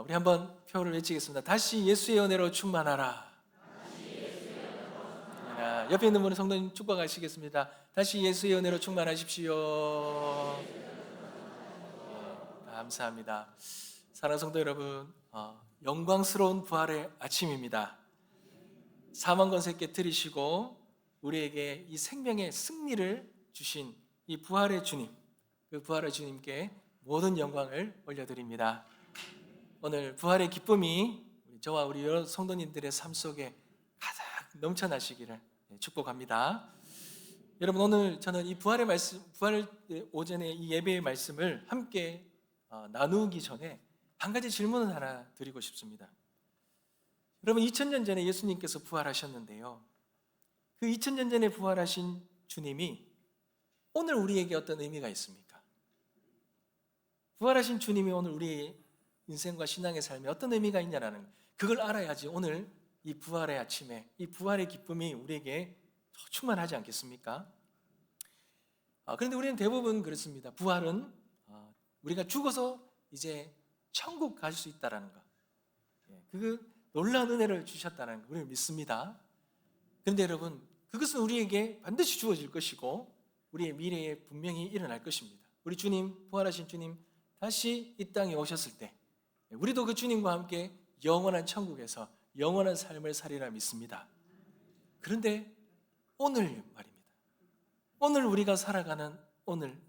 우리 한번 표를 외치겠습니다. 다시 예수의 은혜로 충만하라. 옆에 있는 분은 성도님 축복하시겠습니다. 다시 예수의 은혜로 충만하십시오. 감사합니다. 사랑하는 성도 여러분, 영광스러운 부활의 아침입니다. 사망 권세 깨뜨리시고 우리에게 이 생명의 승리를 주신 이 부활의 주님, 그 부활의 주님께 모든 영광을 올려드립니다. 오늘 부활의 기쁨이 저와 우리 여러 성도님들의 삶 속에 가득 넘쳐나시기를 축복합니다. 여러분, 오늘 저는 이 부활의 말씀, 부활 오전에 이 예배의 말씀을 함께 나누기 전에 한 가지 질문을 하나 드리고 싶습니다. 여러분, 2000년 전에 예수님께서 부활하셨는데요, 그 2000년 전에 부활하신 주님이 오늘 우리에게 어떤 의미가 있습니까? 부활하신 주님이 오늘 우리의 인생과 신앙의 삶에 어떤 의미가 있냐라는, 그걸 알아야지 오늘 이 부활의 아침에 이 부활의 기쁨이 우리에게 충만하지 않겠습니까? 그런데 우리는 대부분 그렇습니다. 부활은 우리가 죽어서 이제 천국 갈 수 있다는 것, 그 놀라운 은혜를 주셨다는 걸 우리는 믿습니다. 그런데 여러분, 그것은 우리에게 반드시 주어질 것이고 우리의 미래에 분명히 일어날 것입니다. 우리 주님, 부활하신 주님 다시 이 땅에 오셨을 때 우리도 그 주님과 함께 영원한 천국에서 영원한 삶을 살리라 믿습니다. 그런데 오늘 말입니다. 오늘 우리가 살아가는 오늘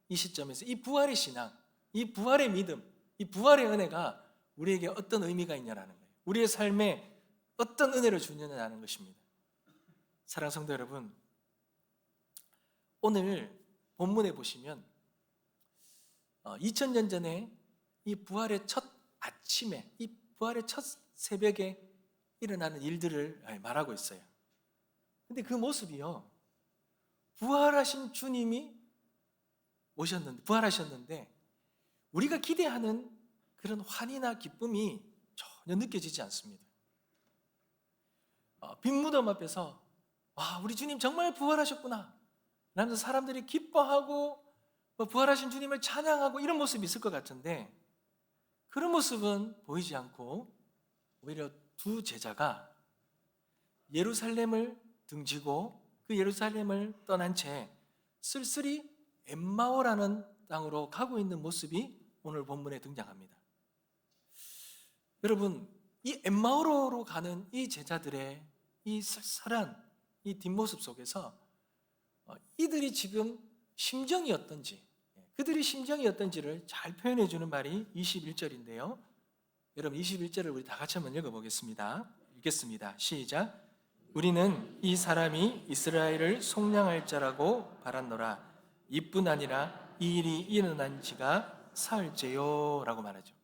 이 시점에서 이 부활의 신앙, 이 부활의 믿음, 이 부활의 은혜가 우리에게 어떤 의미가 있냐라는 거예요. 우리의 삶에 어떤 은혜를 주느냐는 것입니다. 사랑하는 성도 여러분, 오늘 본문에 보시면 2000년 전에 이 부활의 첫 아침에, 이 부활의 첫 새벽에 일어나는 일들을 말하고 있어요. 근데 그 모습이요, 부활하신 주님이 오셨는데, 부활하셨는데 우리가 기대하는 그런 환희나 기쁨이 전혀 느껴지지 않습니다. 빈 무덤 앞에서 와, 우리 주님 정말 부활하셨구나 라면서 사람들이 기뻐하고 부활하신 주님을 찬양하고 이런 모습이 있을 것 같은데, 그런 모습은 보이지 않고 오히려 두 제자가 예루살렘을 등지고 그 예루살렘을 떠난 채 쓸쓸히 엠마오라는 땅으로 가고 있는 모습이 오늘 본문에 등장합니다. 여러분, 이 엠마오로 가는 이 제자들의 이 쓸쓸한 이 뒷모습 속에서 이들이 지금 심정이 어떤지, 그들의 심정이 어떤지를 잘 표현해 주는 말이 21절인데요. 여러분, 21절을 우리 다 같이 한번 읽어보겠습니다. 읽겠습니다. 시작. 우리는 이 사람이 이스라엘을 속량할 자라고 바랐노라. 이뿐 아니라 이 일이 일어난 지가 사흘째요 라고 말하죠.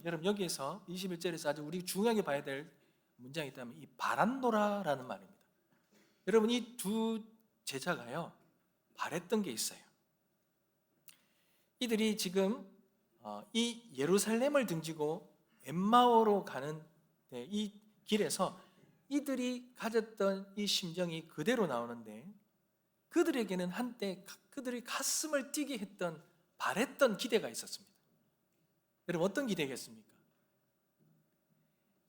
여러분, 여기에서 21절에서 아주 우리 중요하게 봐야 될 문장이 있다면 이 바란노라라는 말입니다. 여러분, 이 두 제자가요, 바랬던 게 있어요. 이들이 지금 이 예루살렘을 등지고 엠마오로 가는 이 길에서 이들이 가졌던 이 심정이 그대로 나오는데, 그들에게는 한때 그들의 가슴을 뛰게 했던, 바랬던 기대가 있었습니다. 여러분, 어떤 기대겠습니까?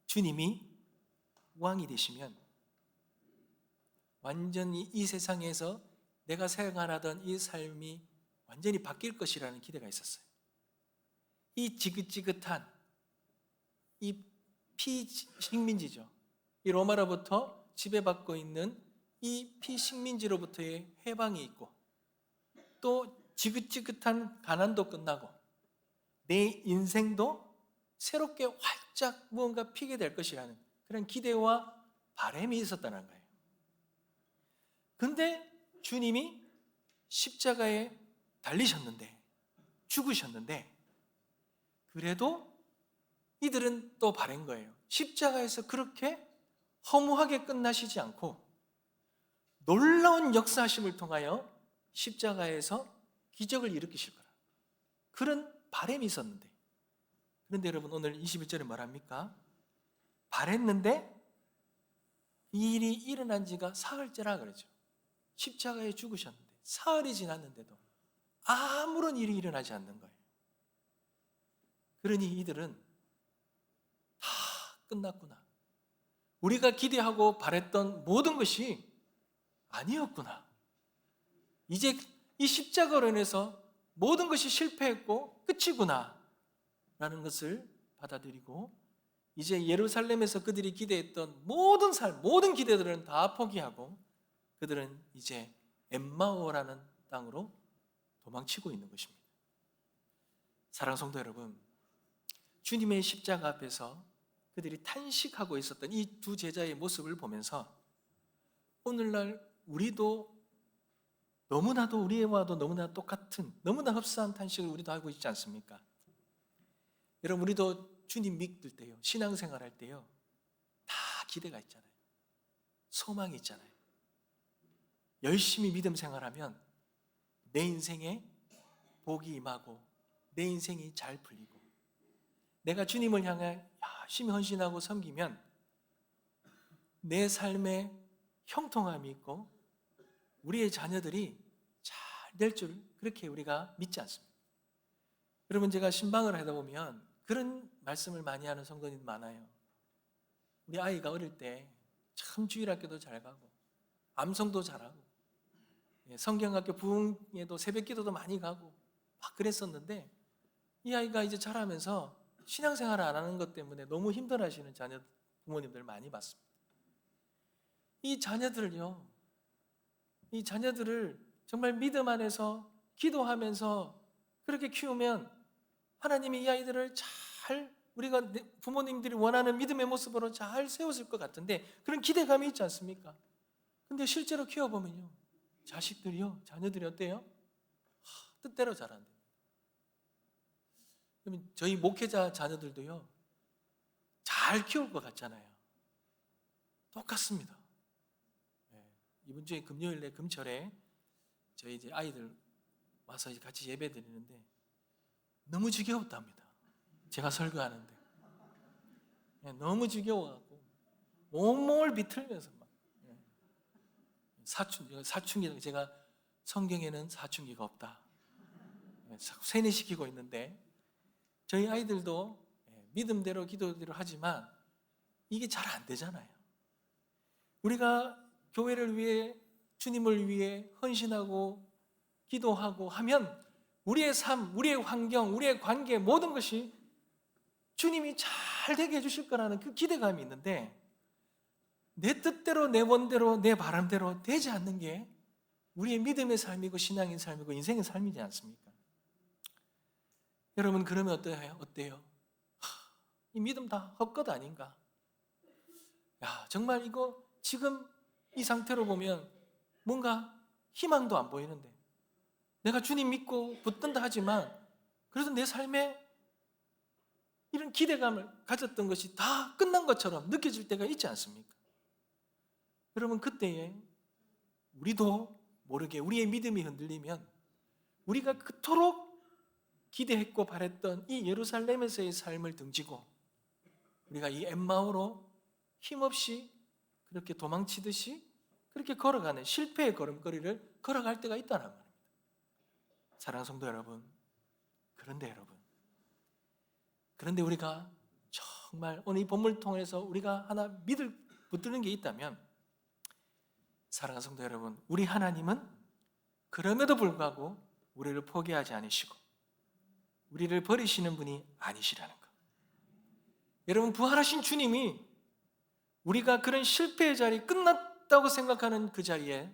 주님이 왕이 되시면 완전히 이 세상에서 내가 생활하던 이 삶이 완전히 바뀔 것이라는 기대가 있었어요. 이 지긋지긋한 이 피식민지죠, 이 로마로부터 지배받고 있는 이 피식민지로부터의 해방이 있고, 또 지긋지긋한 가난도 끝나고 내 인생도 새롭게 활짝 무언가 피게 될 것이라는 그런 기대와 바람이 있었다는 거예요. 근데 주님이 십자가에 달리셨는데, 죽으셨는데, 그래도 이들은 또 바란 거예요. 십자가에서 그렇게 허무하게 끝나시지 않고 놀라운 역사하심을 통하여 십자가에서 기적을 일으키실 거라, 그런 바람이 있었는데, 그런데 여러분, 오늘 21절에 뭐랍니까? 바랬는데 이 일이 일어난 지가 사흘째라 그러죠. 십자가에 죽으셨는데 사흘이 지났는데도 아무런 일이 일어나지 않는 거예요. 그러니 이들은 다 끝났구나. 우리가 기대하고 바랬던 모든 것이 아니었구나. 이제 이 십자가로 인해서 모든 것이 실패했고 끝이구나 라는 것을 받아들이고, 이제 예루살렘에서 그들이 기대했던 모든 삶, 모든 기대들은 다 포기하고 그들은 이제 엠마오라는 땅으로 도망치고 있는 것입니다. 사랑하는 성도 여러분, 주님의 십자가 앞에서 그들이 탄식하고 있었던 이 두 제자의 모습을 보면서 오늘날 우리도 너무나도 우리와도 너무나 똑같은, 너무나 흡사한 탄식을 우리도 하고 있지 않습니까? 여러분, 우리도 주님 믿을 때요, 신앙생활 할 때요, 다 기대가 있잖아요. 소망이 있잖아요. 열심히 믿음 생활하면 내 인생에 복이 임하고 내 인생이 잘 풀리고, 내가 주님을 향해 열심히 헌신하고 섬기면 내 삶에 형통함이 있고 우리의 자녀들이 잘 될 줄 그렇게 우리가 믿지 않습니다. 여러분, 제가 신방을 하다 보면 그런 말씀을 많이 하는 성도님 많아요. 우리 아이가 어릴 때 참 주일학교도 잘 가고 암송도 잘하고 성경학교 부흥에도 새벽기도도 많이 가고 막 그랬었는데, 이 아이가 이제 자라면서 신앙생활을 안 하는 것 때문에 너무 힘들어하시는 자녀 부모님들 많이 봤습니다. 이 자녀들을 정말 믿음 안에서 기도하면서 그렇게 키우면 하나님이 이 아이들을 잘, 우리가 부모님들이 원하는 믿음의 모습으로 잘 세웠을 것 같은데 그런 기대감이 있지 않습니까? 근데 실제로 키워보면요, 자녀들이 어때요? 뜻대로 자란대요. 그러면 저희 목회자 자녀들도요, 잘 키울 것 같잖아요. 똑같습니다. 이번 주에 금요일에 금철에 저희 이제 아이들 와서 같이 예배 드리는데 너무 지겨웠답니다. 제가 설교하는데 너무 지겨워갖고 온몸을 비틀면서 막 사춘기, 제가 성경에는 사춘기가 없다 자꾸 세뇌시키고 있는데, 저희 아이들도 믿음대로 기도대로 하지만 이게 잘 안 되잖아요. 우리가 교회를 위해, 주님을 위해 헌신하고 기도하고 하면 우리의 삶, 우리의 환경, 우리의 관계, 모든 것이 주님이 잘 되게 해주실 거라는 그 기대감이 있는데, 내 뜻대로, 내 원대로, 내 바람대로 되지 않는 게 우리의 믿음의 삶이고 신앙의 삶이고 인생의 삶이지 않습니까? 여러분, 그러면 어때요? 이 믿음 다 헛것 아닌가? 정말 이거 지금 이 상태로 보면 뭔가 희망도 안 보이는데, 내가 주님 믿고 붙든다 하지만 그래도 내 삶에 이런 기대감을 가졌던 것이 다 끝난 것처럼 느껴질 때가 있지 않습니까? 여러분, 그때에 우리도 모르게 우리의 믿음이 흔들리면 우리가 그토록 기대했고 바랬던 이 예루살렘에서의 삶을 등지고 우리가 이 엠마오로 힘없이 그렇게 도망치듯이 그렇게 걸어가는 실패의 걸음걸이를 걸어갈 때가 있다는 말입니다. 사랑하는 성도 여러분, 그런데 우리가 정말 오늘 이 본문을 통해서 우리가 하나 붙드는 게 있다면, 사랑하는 성도 여러분, 우리 하나님은 그럼에도 불구하고 우리를 포기하지 않으시고 우리를 버리시는 분이 아니시라는 것. 여러분, 부활하신 주님이 우리가 그런 실패의 자리, 끝났다고 생각하는 그 자리에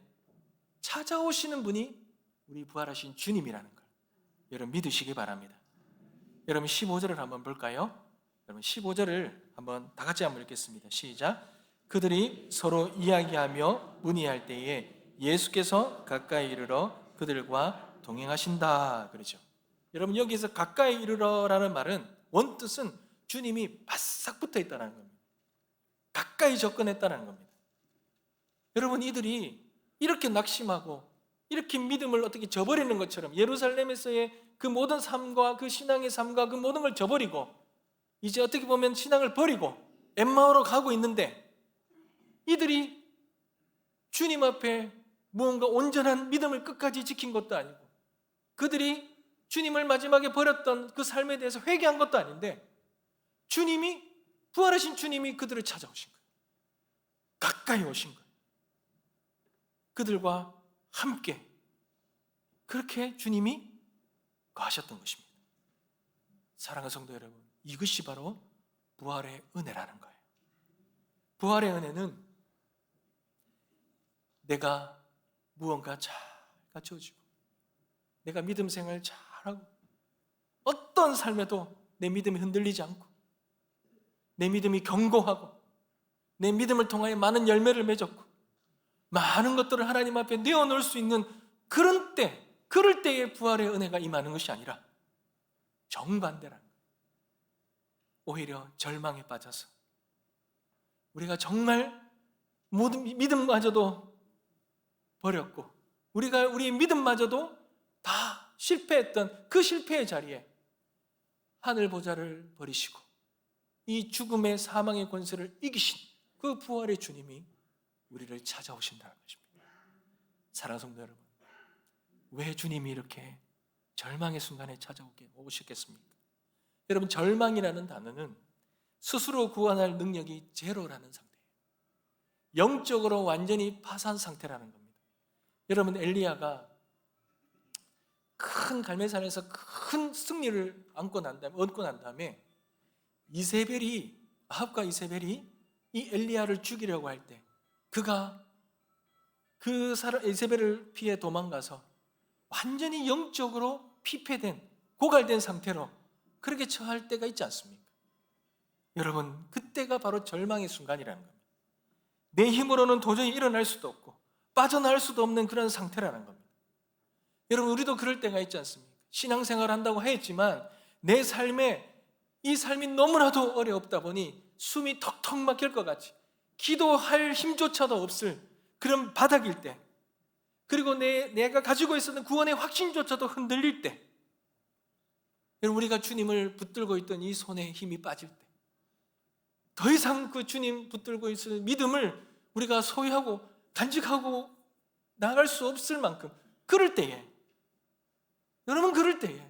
찾아오시는 분이 우리 부활하신 주님이라는 걸 여러분 믿으시기 바랍니다. 여러분 15절을 한번 볼까요? 여러분 15절을 한번 다 같이 한번 읽겠습니다. 시작. 그들이 서로 이야기하며 문의할 때에 예수께서 가까이 이르러 그들과 동행하신다 그러죠. 여러분, 여기서 가까이 이르러라는 말은 원뜻은 주님이 바싹 붙어 있다는 겁니다. 가까이 접근했다는 겁니다. 여러분, 이들이 이렇게 낙심하고 이렇게 믿음을 어떻게 저버리는 것처럼 예루살렘에서의 그 모든 삶과 그 신앙의 삶과 그 모든 걸 저버리고 이제 어떻게 보면 신앙을 버리고 엠마오로 가고 있는데, 이들이 주님 앞에 무언가 온전한 믿음을 끝까지 지킨 것도 아니고 그들이 주님을 마지막에 버렸던 그 삶에 대해서 회개한 것도 아닌데 부활하신 주님이 그들을 찾아오신 거예요. 가까이 오신 거예요. 그들과 함께 그렇게 주님이 거하셨던 것입니다. 사랑하는 성도 여러분, 이것이 바로 부활의 은혜라는 거예요. 부활의 은혜는 내가 무언가 잘 갖춰지고 내가 믿음 생활 잘하고 어떤 삶에도 내 믿음이 흔들리지 않고 내 믿음이 견고하고 내 믿음을 통하여 많은 열매를 맺었고 많은 것들을 하나님 앞에 내어놓을 수 있는 그런 때, 그럴 때에 부활의 은혜가 임하는 것이 아니라 정반대라는 거예요. 오히려 절망에 빠져서 우리가 정말 모든 믿음마저도 버렸고 우리의 믿음마저도 다 실패했던 그 실패의 자리에 하늘 보좌를 버리시고 이 죽음의 사망의 권세를 이기신 그 부활의 주님이 우리를 찾아오신다는 것입니다. 사랑하는 성도 여러분, 왜 주님이 이렇게 절망의 순간에 오셨겠습니까? 여러분, 절망이라는 단어는 스스로 구원할 능력이 제로라는 상태예요. 영적으로 완전히 파산 상태라는 겁니다. 여러분, 엘리야가 큰 갈멜산에서 큰 승리를 얻고 난 다음에 아합과 이세벨이 이 엘리야를 죽이려고 할 때 그가 이세벨을 피해 도망가서 완전히 영적으로 피폐된 고갈된 상태로 그렇게 처할 때가 있지 않습니까? 여러분, 그때가 바로 절망의 순간이라는 겁니다. 내 힘으로는 도저히 일어날 수도 없고 빠져나올 수도 없는 그런 상태라는 겁니다. 여러분, 우리도 그럴 때가 있지 않습니까? 신앙생활 한다고 했지만 내 이 삶이 너무나도 어렵다 보니 숨이 턱턱 막힐 것 같이 기도할 힘조차도 없을 그런 바닥일 때, 그리고 내가 가지고 있었던 구원의 확신조차도 흔들릴 때, 우리가 주님을 붙들고 있던 이 손에 힘이 빠질 때, 더 이상 그 주님 붙들고 있을 믿음을 우리가 소유하고 간직하고 나갈 수 없을 만큼 그럴 때에, 여러분, 그럴 때에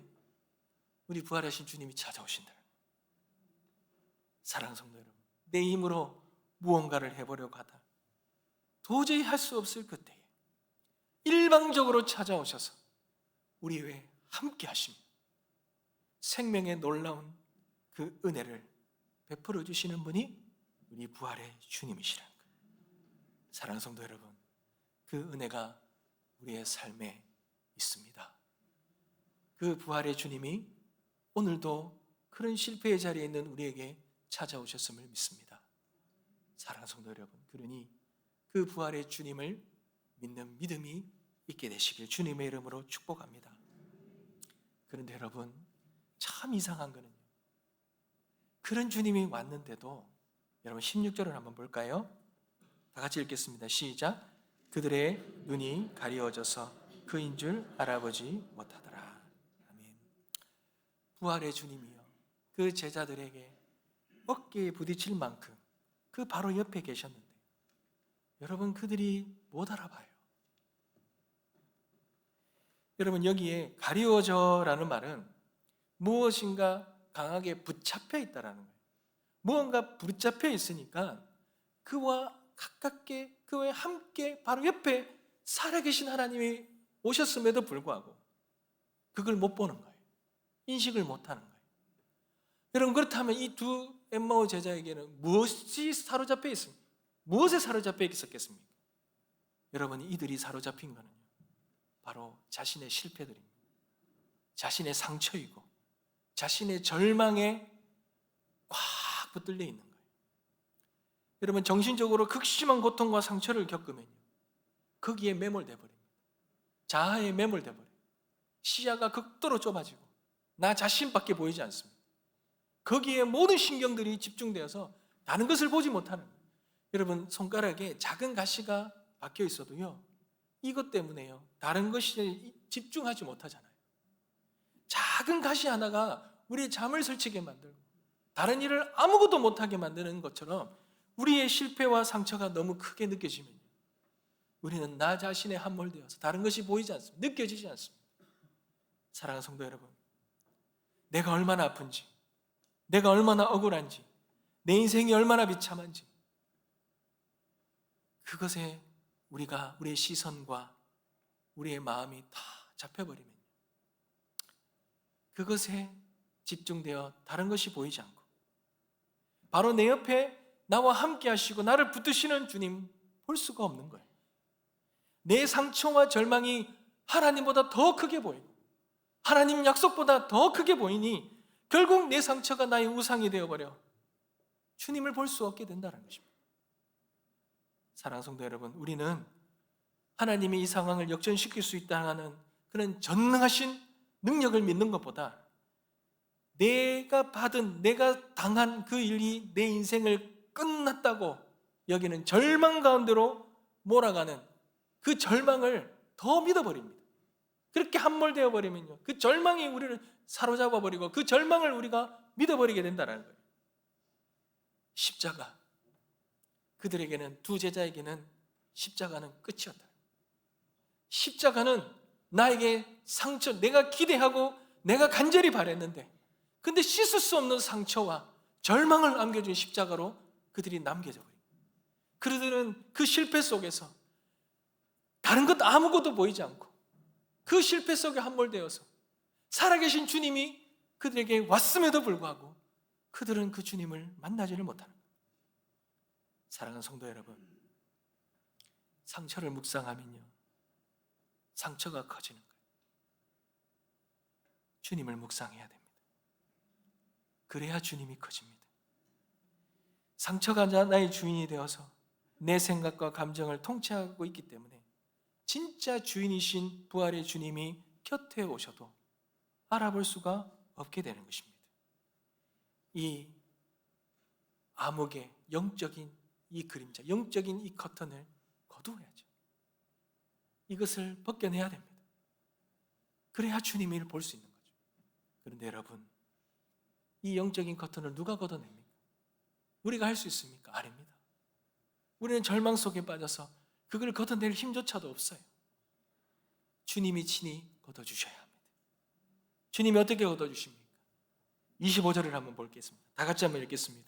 우리 부활하신 주님이 찾아오신다. 사랑하는 성도 여러분, 내 힘으로 무언가를 해보려고 하다 도저히 할 수 없을 그때에 일방적으로 찾아오셔서 우리 외에 함께 하십니다. 생명의 놀라운 그 은혜를 베풀어 주시는 분이 우리 부활의 주님이시라는 거예요. 사랑하는 성도 여러분, 그 은혜가 우리의 삶에 있습니다. 그 부활의 주님이 오늘도 그런 실패의 자리에 있는 우리에게 찾아오셨음을 믿습니다. 사랑하는 성도 여러분, 그러니 그 부활의 주님을 믿는 믿음이 있게 되시길 주님의 이름으로 축복합니다. 그런데 여러분, 참 이상한 거는요, 그런 주님이 왔는데도 여러분 16절을 한번 볼까요? 다 같이 읽겠습니다. 시작. 그들의 눈이 가리워져서 그인 줄 알아보지 못하더라. 아멘. 부활의 주님이요, 그 제자들에게 어깨에 부딪힐 만큼 그 바로 옆에 계셨는데 여러분, 그들이 못 알아봐요. 여러분, 여기에 가리워져라는 말은 무엇인가 강하게 붙잡혀 있다라는 거예요. 무언가 붙잡혀 있으니까 그와 가깝게, 그와 함께 바로 옆에 살아계신 하나님이 오셨음에도 불구하고 그걸 못 보는 거예요. 인식을 못하는 거예요. 여러분, 그렇다면 이 두 엠마오 제자에게는 무엇이 사로잡혀 있습니까? 무엇에 사로잡혀 있었겠습니까? 여러분, 이들이 사로잡힌 거는요, 바로 자신의 실패들입니다. 자신의 상처이고 자신의 절망에 꽉 붙들려 있는 거예요. 여러분, 정신적으로 극심한 고통과 상처를 겪으면요, 거기에 매몰돼 버립니다. 자아에 매몰돼 버려요. 시야가 극도로 좁아지고 나 자신밖에 보이지 않습니다. 거기에 모든 신경들이 집중되어서 다른 것을 보지 못하는 거예요. 여러분, 손가락에 작은 가시가 박혀 있어도요, 이것 때문에요, 다른 것에 집중하지 못하잖아요. 작은 가시 하나가 우리의 잠을 설치게 만들고 다른 일을 아무것도 못하게 만드는 것처럼 우리의 실패와 상처가 너무 크게 느껴지면 우리는 나 자신에 함몰되어서 다른 것이 보이지 않습니다. 느껴지지 않습니다. 사랑하는 성도 여러분, 내가 얼마나 아픈지, 내가 얼마나 억울한지, 내 인생이 얼마나 비참한지, 그것에 우리의 시선과 우리의 마음이 다 잡혀버리면 그것에 집중되어 다른 것이 보이지 않고 바로 내 옆에 나와 함께 하시고 나를 붙드시는 주님 볼 수가 없는 거예요. 내 상처와 절망이 하나님보다 더 크게 보이고 하나님 약속보다 더 크게 보이니 결국 내 상처가 나의 우상이 되어버려 주님을 볼 수 없게 된다는 것입니다. 사랑하는 성도 여러분, 우리는 하나님이 이 상황을 역전시킬 수 있다는 그런 전능하신 능력을 믿는 것보다 내가 당한 그 일이 내 인생을 끝났다고 여기는 절망 가운데로 몰아가는 그 절망을 더 믿어버립니다. 그렇게 함몰되어 버리면요, 그 절망이 우리를 사로잡아 버리고 그 절망을 우리가 믿어버리게 된다는 거예요. 십자가, 그들에게는, 두 제자에게는 십자가는 끝이었다. 십자가는 나에게 상처, 내가 기대하고 내가 간절히 바랬는데 근데 씻을 수 없는 상처와 절망을 안겨준 십자가로 그들이 남겨져 버립니다. 그들은 그 실패 속에서 다른 것 아무것도 보이지 않고 그 실패 속에 함몰되어서 살아계신 주님이 그들에게 왔음에도 불구하고 그들은 그 주님을 만나지를 못하는 거예요. 사랑하는 성도 여러분, 상처를 묵상하면요, 상처가 커지는 거예요. 주님을 묵상해야 됩니다. 그래야 주님이 커집니다. 상처가 나의 주인이 되어서 내 생각과 감정을 통치하고 있기 때문에 진짜 주인이신 부활의 주님이 곁에 오셔도 알아볼 수가 없게 되는 것입니다. 이 암흑의 영적인 이 그림자, 영적인 이 커튼을 거두어야죠. 이것을 벗겨내야 됩니다. 그래야 주님을 볼 수 있는 거죠. 그런데 여러분, 이 영적인 커튼을 누가 걷어냅니까? 우리가 할 수 있습니까? 아닙니다. 우리는 절망 속에 빠져서 그걸 걷어낼 힘조차도 없어요. 주님이 친히 걷어주셔야 합니다. 주님이 어떻게 걷어주십니까? 25절을 한번 보겠습니다. 다 같이 한번 읽겠습니다.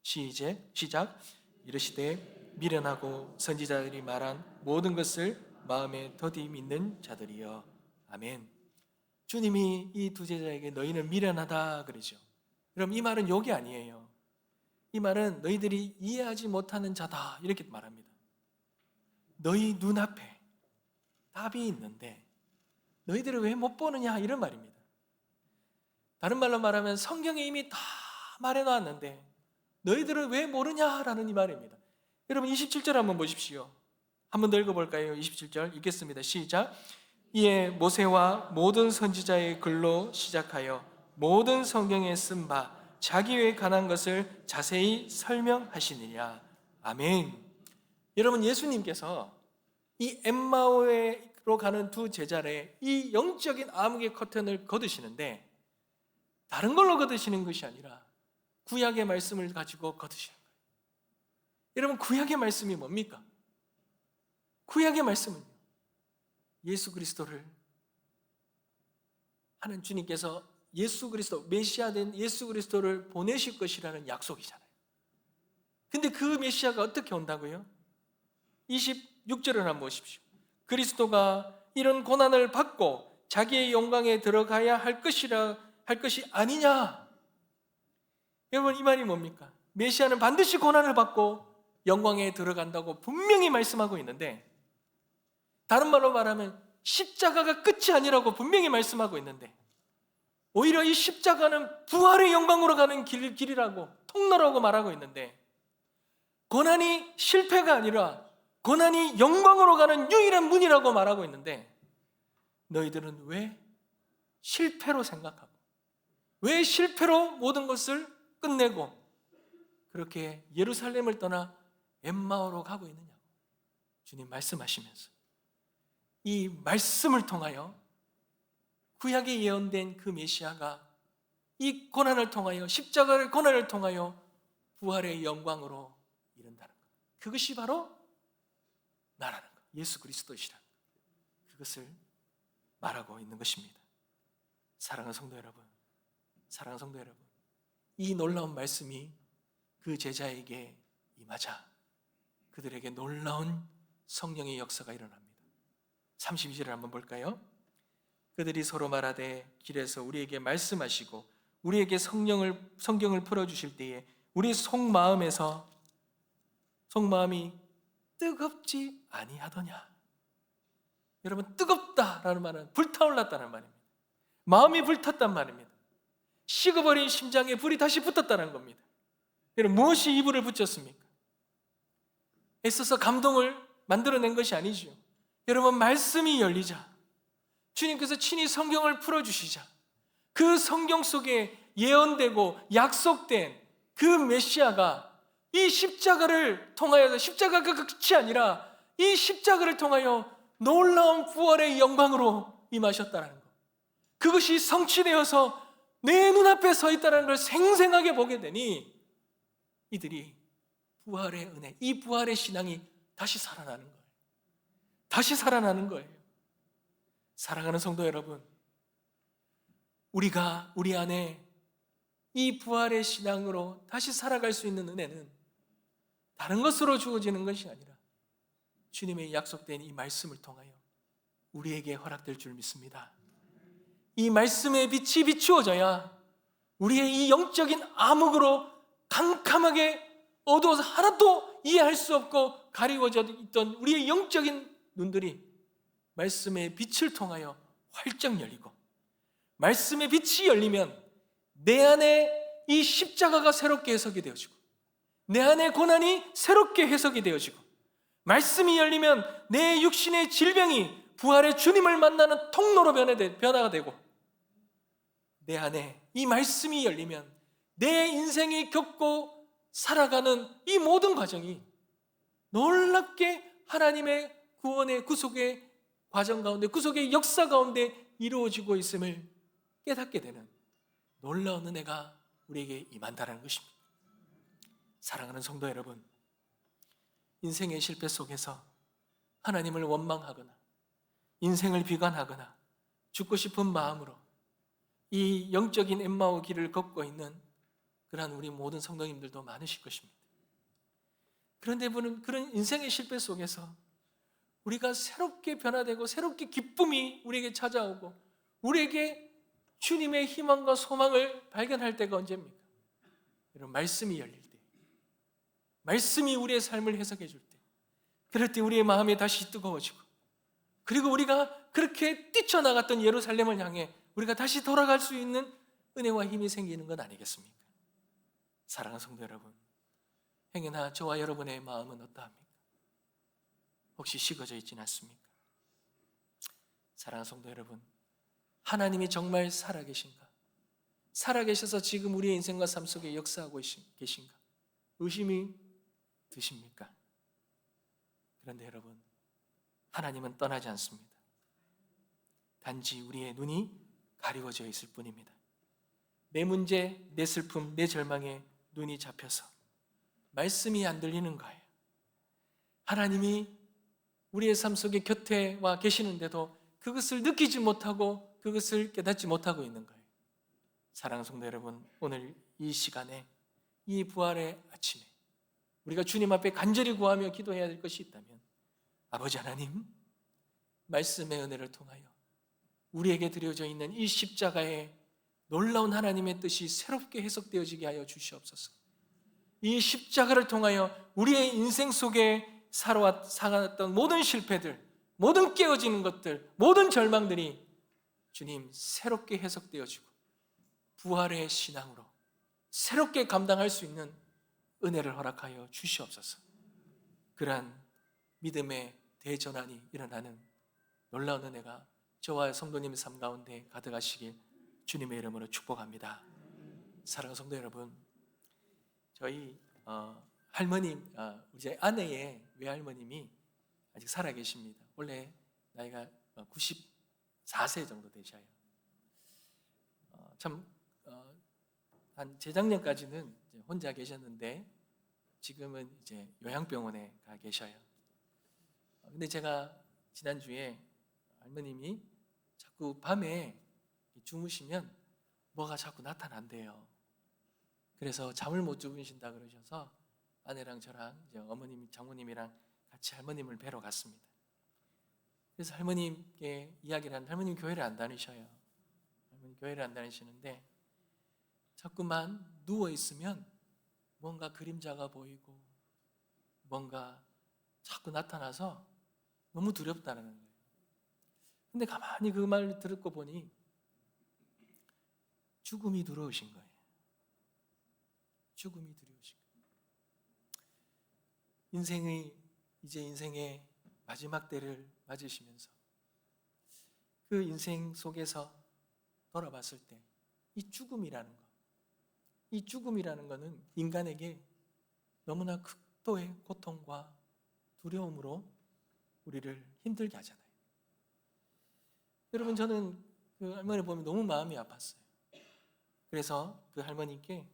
시작. 이르시되 미련하고 선지자들이 말한 모든 것을 마음에 더디 믿는 자들이여. 아멘. 주님이 이 두 제자에게 너희는 미련하다 그러죠. 그럼 이 말은 욕이 아니에요. 이 말은 너희들이 이해하지 못하는 자다 이렇게 말합니다. 너희 눈앞에 답이 있는데 너희들을 왜 못 보느냐 이런 말입니다. 다른 말로 말하면 성경에 이미 다 말해놨는데 너희들은 왜 모르냐라는 이 말입니다. 여러분 27절 한번 보십시오. 한번 더 읽어볼까요? 27절 읽겠습니다. 시작. 이에 모세와 모든 선지자의 글로 시작하여 모든 성경에 쓴 바 자기에 관한 것을 자세히 설명하시느냐. 아멘. 여러분, 예수님께서 이 엠마오로 가는 두 제자의 이 영적인 암흑의 커튼을 거두시는데 다른 걸로 거두시는 것이 아니라 구약의 말씀을 가지고 거두시는 거예요. 여러분, 구약의 말씀이 뭡니까? 구약의 말씀은요, 예수 그리스도를 하는 주님께서 예수 그리스도, 메시아 된 예수 그리스도를 보내실 것이라는 약속이잖아요. 근데 그 메시아가 어떻게 온다고요? 26절을 한번 보십시오. 그리스도가 이런 고난을 받고 자기의 영광에 들어가야 할 것이 아니냐. 여러분, 이 말이 뭡니까? 메시아는 반드시 고난을 받고 영광에 들어간다고 분명히 말씀하고 있는데, 다른 말로 말하면 십자가가 끝이 아니라고 분명히 말씀하고 있는데, 오히려 이 십자가는 부활의 영광으로 가는 길이라고, 통로라고 말하고 있는데, 고난이 실패가 아니라 고난이 영광으로 가는 유일한 문이라고 말하고 있는데, 너희들은 왜 실패로 생각하고 왜 실패로 모든 것을 끝내고 그렇게 예루살렘을 떠나 엠마오로 가고 있느냐고 주님 말씀하시면서, 이 말씀을 통하여 구약에 예언된 그 메시아가 이 고난을 통하여, 십자가의 고난을 통하여 부활의 영광으로 이른다는 것, 그것이 바로 나라는 것, 예수 그리스도시라는 것, 그것을 말하고 있는 것입니다. 사랑하는 성도 여러분, 사랑하는 성도 여러분, 이 놀라운 말씀이 그 제자에게 임하자 그들에게 놀라운 성령의 역사가 일어납니다. 32절을 한번 볼까요? 그들이 서로 말하되 길에서 우리에게 말씀하시고 우리에게 성경을 풀어주실 때에 우리 속마음이 뜨겁지 아니하더냐. 여러분, 뜨겁다라는 말은 불타올랐다는 말입니다. 마음이 불탔단 말입니다. 식어버린 심장에 불이 다시 붙었다는 겁니다. 여러분, 무엇이 이 불을 붙였습니까? 애써서 감동을 만들어낸 것이 아니죠. 여러분, 말씀이 열리자, 주님께서 친히 성경을 풀어주시자, 그 성경 속에 예언되고 약속된 그 메시아가 이 십자가를 통하여, 십자가가 끝이 아니라 이 십자가를 통하여 놀라운 부활의 영광으로 임하셨다는 것, 그것이 성취되어서 내 눈앞에 서 있다는 걸 생생하게 보게 되니 이들이 부활의 은혜, 이 부활의 신앙이 다시 살아나는 거예요. 다시 살아나는 거예요. 사랑하는 성도 여러분, 우리가 우리 안에 이 부활의 신앙으로 다시 살아갈 수 있는 은혜는 다른 것으로 주어지는 것이 아니라 주님의 약속된 이 말씀을 통하여 우리에게 허락될 줄 믿습니다. 이 말씀의 빛이 비추어져야 우리의 이 영적인 암흑으로 캄캄하게 어두워서 하나도 이해할 수 없고 가리워져 있던 우리의 영적인 눈들이 말씀의 빛을 통하여 활짝 열리고, 말씀의 빛이 열리면 내 안에 이 십자가가 새롭게 해석이 되어지고, 내 안의 고난이 새롭게 해석이 되어지고, 말씀이 열리면 내 육신의 질병이 부활의 주님을 만나는 통로로 변화가 되고, 내 안에 이 말씀이 열리면 내 인생이 겪고 살아가는 이 모든 과정이 놀랍게 하나님의 구원의 구속의 과정 가운데, 구속의 역사 가운데 이루어지고 있음을 깨닫게 되는 놀라운 은혜가 우리에게 임한다는 것입니다. 사랑하는 성도 여러분, 인생의 실패 속에서 하나님을 원망하거나 인생을 비관하거나 죽고 싶은 마음으로 이 영적인 엠마오 길을 걷고 있는 그러한 우리 모든 성도님들도 많으실 것입니다. 그런데 그런 인생의 실패 속에서 우리가 새롭게 변화되고 새롭게 기쁨이 우리에게 찾아오고 우리에게 주님의 희망과 소망을 발견할 때가 언제입니까? 여러분, 말씀이 열릴 때, 말씀이 우리의 삶을 해석해 줄 때, 그럴 때 우리의 마음이 다시 뜨거워지고, 그리고 우리가 그렇게 뛰쳐나갔던 예루살렘을 향해 우리가 다시 돌아갈 수 있는 은혜와 힘이 생기는 건 아니겠습니까? 사랑하는 성도 여러분, 행여나 저와 여러분의 마음은 어떠합니까? 혹시 식어져 있지는 않습니까? 사랑하는 성도 여러분, 하나님이 정말 살아계신가? 살아계셔서 지금 우리의 인생과 삶 속에 역사하고 계신가? 의심이 드십니까? 그런데 여러분, 하나님은 떠나지 않습니다. 단지 우리의 눈이 가리워져 있을 뿐입니다. 내 문제, 내 슬픔, 내 절망에 눈이 잡혀서 말씀이 안 들리는 거예요. 하나님이 우리의 삶 속에 곁에 와 계시는데도 그것을 느끼지 못하고 그것을 깨닫지 못하고 있는 거예요. 사랑하는 성도 여러분, 오늘 이 시간에, 이 부활의 아침에 우리가 주님 앞에 간절히 구하며 기도해야 될 것이 있다면, 아버지 하나님, 말씀의 은혜를 통하여 우리에게 드려져 있는 이 십자가의 놀라운 하나님의 뜻이 새롭게 해석되어지게 하여 주시옵소서. 이 십자가를 통하여 우리의 인생 속에 살아왔던 모든 실패들, 모든 깨어지는 것들, 모든 절망들이 주님 새롭게 해석되어지고 부활의 신앙으로 새롭게 감당할 수 있는 은혜를 허락하여 주시옵소서. 그러한 믿음의 대전환이 일어나는 놀라운 은혜가 저와 성도님의 삶 가운데 가득하시길 주님의 이름으로 축복합니다. 사랑하는 성도 여러분, 저희 할머님, 우리 아내의 외할머님이 아직 살아 계십니다. 원래 나이가 94세 정도 되셔요. 한 재작년까지는 혼자 계셨는데 지금은 이제 요양병원에 가 계셔요. 근데 제가 지난주에 할머님이 자꾸 밤에 주무시면 뭐가 자꾸 나타난대요. 그래서 잠을 못 주무신다 그러셔서 아내랑 저랑 이제 어머님, 장모님이랑 같이 할머님을 뵈러 갔습니다. 그래서 할머님께 이야기를 하는데 할머님 교회를 안 다니셔요. 할머니 교회를 안 다니시는데 자꾸만 누워있으면 뭔가 그림자가 보이고 뭔가 자꾸 나타나서 너무 두렵다는 거예요. 근데 가만히 그 말을 듣고 보니 죽음이 두려우신 거예요. 죽음이 두려우신 거예요. 인생의 마지막 때를 맞으시면서 그 인생 속에서 돌아봤을 때 이 죽음이라는 거는 인간에게 너무나 극도의 고통과 두려움으로 우리를 힘들게 하잖아요. 여러분, 저는 그 할머니 보면 너무 마음이 아팠어요. 그래서 그 할머니께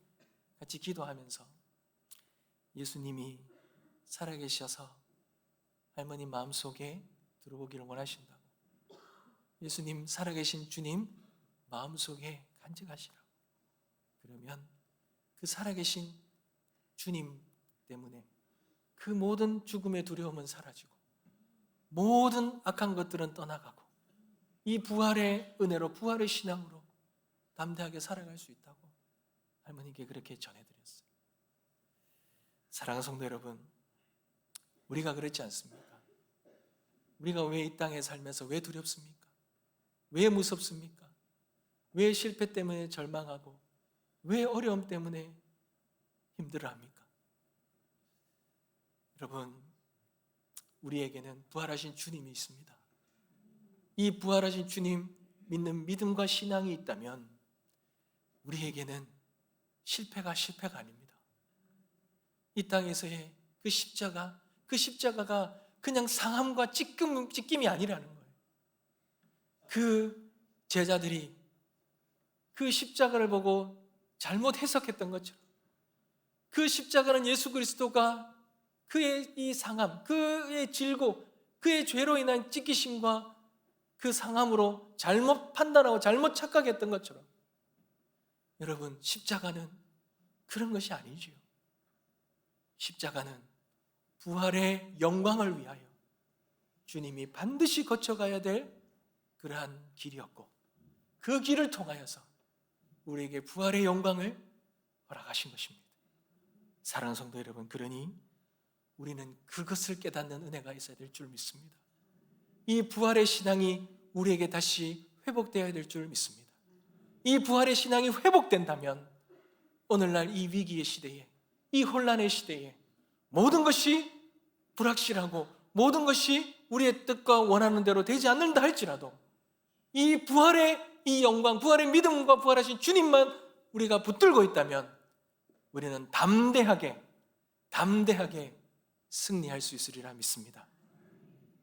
같이 기도하면서 예수님이 살아계셔서 할머니 마음속에 들어오기를 원하신다고, 예수님, 살아계신 주님 마음속에 간직하시라고, 그러면 그 살아계신 주님 때문에 그 모든 죽음의 두려움은 사라지고 모든 악한 것들은 떠나가고 이 부활의 은혜로, 부활의 신앙으로 담대하게 살아갈 수 있다고 할머니께 그렇게 전해드렸어요. 사랑하는 성도 여러분, 우리가 그렇지 않습니까? 우리가 왜 이 땅에 살면서 왜 두렵습니까? 왜 무섭습니까? 왜 실패 때문에 절망하고 왜 어려움 때문에 힘들어합니까? 여러분, 우리에게는 부활하신 주님이 있습니다. 이 부활하신 주님 믿는 믿음과 신앙이 있다면 우리에게는 실패가 아닙니다. 이 땅에서의 그 십자가가 그냥 상함과 찢김이 아니라는 거예요. 그 제자들이 그 십자가를 보고 잘못 해석했던 것처럼 그 십자가는 예수 그리스도가 그의 이 상함, 그의 질고, 그의 죄로 인한 찢기심과 그 상함으로 잘못 판단하고 잘못 착각했던 것처럼, 여러분, 십자가는 그런 것이 아니지요. 십자가는 부활의 영광을 위하여 주님이 반드시 거쳐가야 될 그러한 길이었고, 그 길을 통하여서 우리에게 부활의 영광을 허락하신 것입니다. 사랑하는 성도 여러분, 그러니 우리는 그것을 깨닫는 은혜가 있어야 될 줄 믿습니다. 이 부활의 신앙이 우리에게 다시 회복되어야 될 줄 믿습니다. 이 부활의 신앙이 회복된다면 오늘날 이 위기의 시대에, 이 혼란의 시대에 모든 것이 불확실하고 모든 것이 우리의 뜻과 원하는 대로 되지 않는다 할지라도 이 부활의 이 영광, 부활의 믿음과 부활하신 주님만 우리가 붙들고 있다면 우리는 담대하게 승리할 수 있으리라 믿습니다.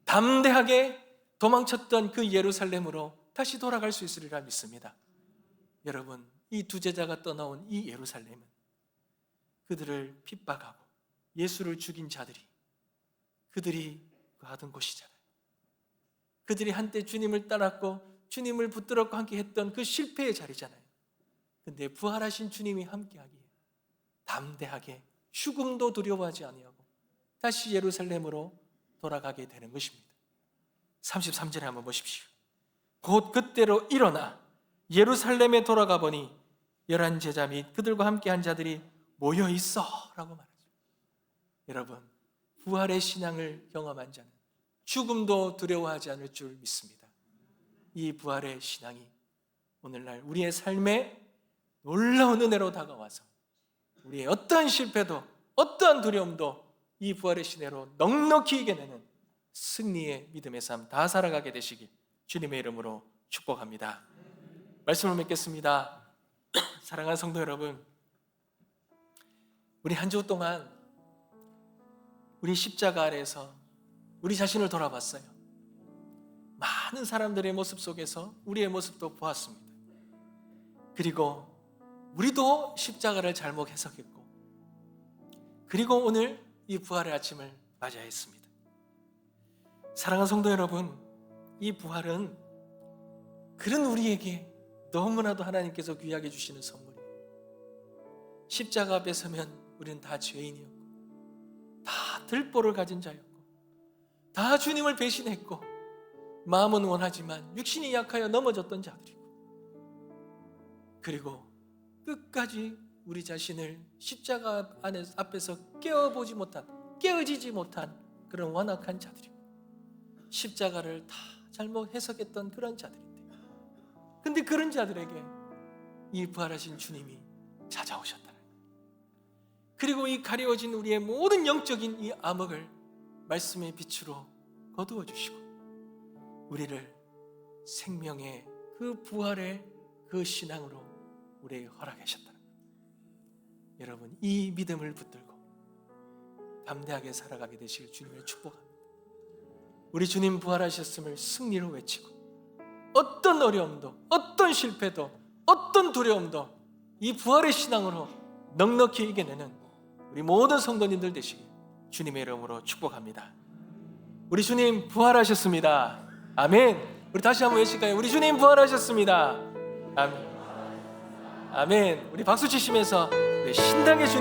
담대하게 도망쳤던 그 예루살렘으로 다시 돌아갈 수 있으리라 믿습니다. 여러분, 이 두 제자가 떠나온 이 예루살렘은 그들을 핍박하고 예수를 죽인 자들이 그들이 하던 곳이잖아요. 그들이 한때 주님을 따랐고 주님을 붙들었고 함께 했던 그 실패의 자리잖아요. 근데 부활하신 주님이 함께하기에 담대하게 죽음도 두려워하지 아니하고 다시 예루살렘으로 돌아가게 되는 것입니다. 33절에 한번 보십시오. 곧 그때로 일어나 예루살렘에 돌아가 보니 11 제자 및 그들과 함께한 자들이 모여 있어 라고 말하죠. 여러분, 부활의 신앙을 경험한 자는 죽음도 두려워하지 않을 줄 믿습니다. 이 부활의 신앙이 오늘날 우리의 삶에 놀라운 은혜로 다가와서 우리의 어떠한 실패도 어떠한 두려움도 이 부활의 신뢰로 넉넉히 이겨내는 승리의 믿음의 삶 다 살아가게 되시길 주님의 이름으로 축복합니다. 말씀을 맺겠습니다. 사랑하는 성도 여러분, 우리 한 주 동안 우리 십자가 아래에서 우리 자신을 돌아봤어요. 많은 사람들의 모습 속에서 우리의 모습도 보았습니다. 그리고 우리도 십자가를 잘못 해석했고, 그리고 오늘 이 부활의 아침을 맞이했습니다. 사랑하는 성도 여러분, 이 부활은 그런 우리에게 너무나도 하나님께서 귀하게 주시는 선물이에요. 십자가 앞에 서면 우리는 다 죄인이었고, 다 들보를 가진 자였고, 다 주님을 배신했고, 마음은 원하지만 육신이 약하여 넘어졌던 자들이고, 그리고 끝까지 우리 자신을 십자가 앞에서 깨어보지 못한, 깨어지지 못한 그런 완악한 자들이고, 십자가를 다 잘못 해석했던 그런 자들인데, 근데 그런 자들에게 이 부활하신 주님이 찾아오셨다는 거예요. 그리고 이 가려워진 우리의 모든 영적인 이 암흑을 말씀의 빛으로 거두어 주시고, 우리를 생명의 그 부활의 그 신앙으로 우리에게 허락하셨다는 거예요. 여러분, 이 믿음을 붙들고 담대하게 살아가게 되실 주님을 축복합니다. 우리 주님 부활하셨음을 승리로 외치고, 어떤 어려움도, 어떤 실패도, 어떤 두려움도 이 부활의 신앙으로 넉넉히 이겨내는 우리 모든 성도님들 되시길 주님의 이름으로 축복합니다. 우리 주님 부활하셨습니다. 아멘. 우리 다시 한번 외칠까요? 우리 주님 부활하셨습니다. 아멘. 아멘. 우리 박수 치시면서 신당의 주님